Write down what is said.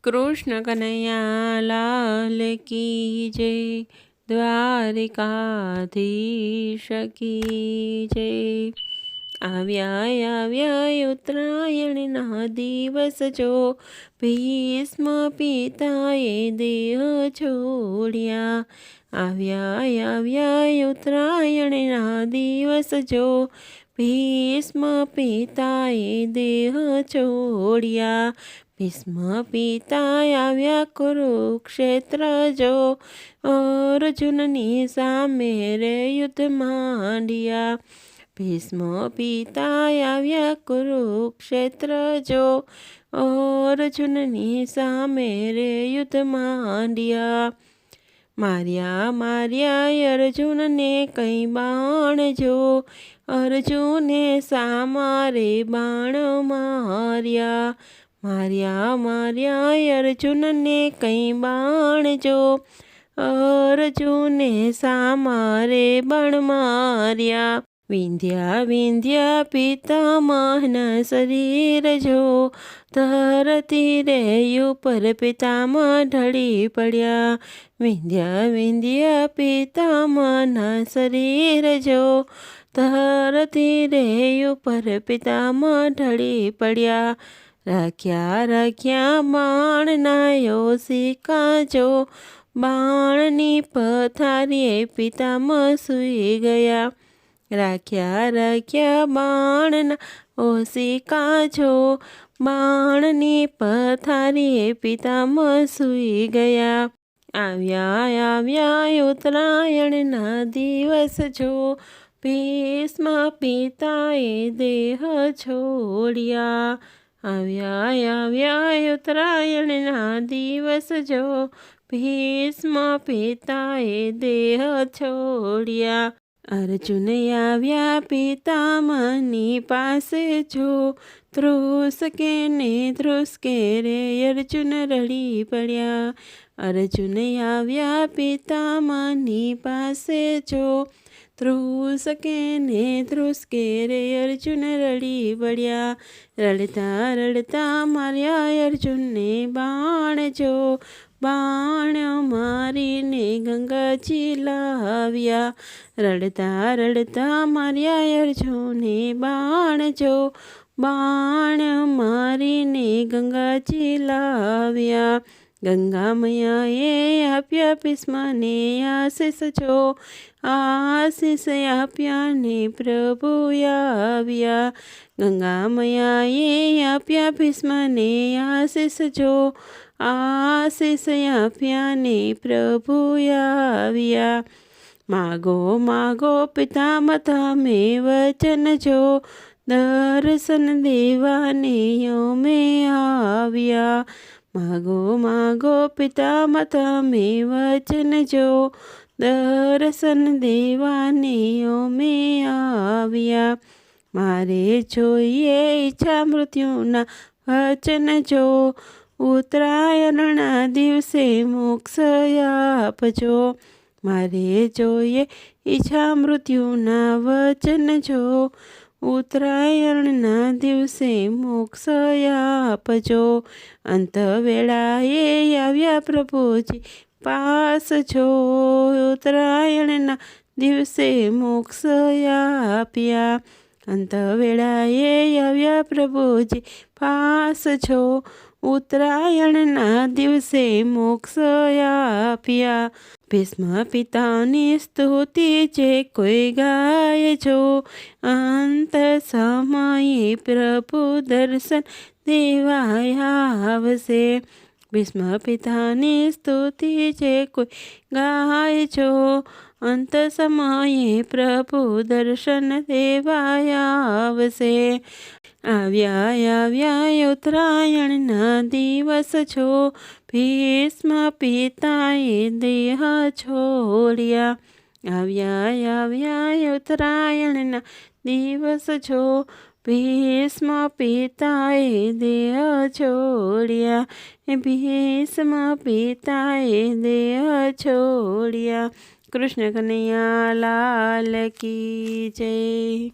કૃષ્ણ કનૈયા લાલ કી જય, દ્વારિકાધીશ કી જય। આવ્યા ઉત્તરાયણના દિવસ જો, ભીષ્મ પિતાએ દેહ છોડ્યા। આવ્યા ઉત્તરાયણના દિવસ જો, ભીષ્મ પિતાએ દેહ છોડ્યા। ભીષ્મ પિતા આવ્યા કુરુક્ષેત્ર જો, અર્જુનની સામે રે યુદ્ધ માંડ્યા। ભીષ્મ પિતા આવ્યા કુરુક્ષેત્ર જો, અર્જુનની સામે રે યુદ્ધ માંડ્યા। માર્યા અર્જુનને કઈ બાણ જો, અર્જુને સામા રે બાણ માર્યા। માર્યા અર્જુનને કઈ બાણ જો, અર્જુને સામા રે બાણ માર્યા। વિંધ્યા પિતામહના શરીર જો, ધરતી રે ઉપર પિતામહ ઢળી પડ્યા। વિંધ્યા પિતામહના શરીર જો, ધરતી રે ઉપર પિતામહ ઢળી પડ્યા। રાખ્યા બાણના ઓશિકા જો, બાણની પથારીએ પિતામહ સૂઈ ગયા। રાખ્યા બાણના ઓશિકા જો, બાણની પથારીએ પિતામહ સૂઈ ગયા। આવ્યા ઉત્તરાયણના દિવસ જો, ભીષ્મ પિતાએ દેહ છોડ્યા। આવ્યા ઉત્તરાયણના દિવસ જો, ભીષ્મ પિતાએ દેહ છોડ્યા। અર્જુન આવ્યા પિતામહની પાસે જો, ધ્રુસકે ને ધ્રુસકે રે અર્જુન રડી પડ્યા। અર્જુન આવ્યા પિતામહની પાસે જો, ધ્રુસકે ને ધ્રુસકે રે અર્જુન રડી પડ્યા। રડતા માર્યા અર્જુનને બાણ જો, બાણ મારીને ગંગાજી લાવ્યા। રડતા માર્યા અર્જુને બાણ જો, બાણ મારીને ગંગાજી લાવ્યા। ગંગા મૈયાએ આપ્યા ભીષ્મને આશીષ જો, આશીષ આપ્યા ને પ્રભુ આવ્યા। ગંગા મૈયાએ આપ્યા ભીષ્મને આશીષ જો, આશીષ આપ્યા ને પ્રભુ આવ્યા। માગો પિતામહ તમે વચન જો, દર્શન દેવાને અમે આવ્યા। માગો પિતામહ તમે વચન જો, દર્શન દેવાને અમે આવ્યા। મારે જોઈએ ઈચ્છા મૃત્યુના વચન જો, ઉત્તરાયણના દિવસે મોક્ષ આપજો। મારે જોઈએ ઈચ્છા મૃત્યુના વચન જો, ઉત્તરાયણના દિવસે મોક્ષ આપજો। અંત વેળાએ આવ્યા પ્રભુજી પાસ જો, ઉત્તરાયણના દિવસે મોક્ષ આપ્યા। અંત વેળાએ આવ્યા પ્રભુજી પાસ જો, ઉત્તરાયણના દિવસે મોક્ષ આપ્યા। ભીષ્મ પિતાની સ્તુતિ જે કોઈ ગાય જો, અંત સમયે પ્રભુ દર્શન દેવા આવશે। ભીષ્મ પિતાની સ્તુતિ જે કોઈ ગાય જો, અંત સમયે પ્રભુ દર્શન દેવા આવશે। આવ્યા ઉત્તરાયણના દિવસ જો, ભીષ્મ પિતાએ દેહ છોડ્યા। આવ્યા ઉત્તરાયણના દિવસ જો, ભીષ્મ પિતાએ દેહ છોડ્યા। ભીષ્મ પિતાએ દેહ છોડ્યા। કૃષ્ણ કનૈયા લાલ કી જય।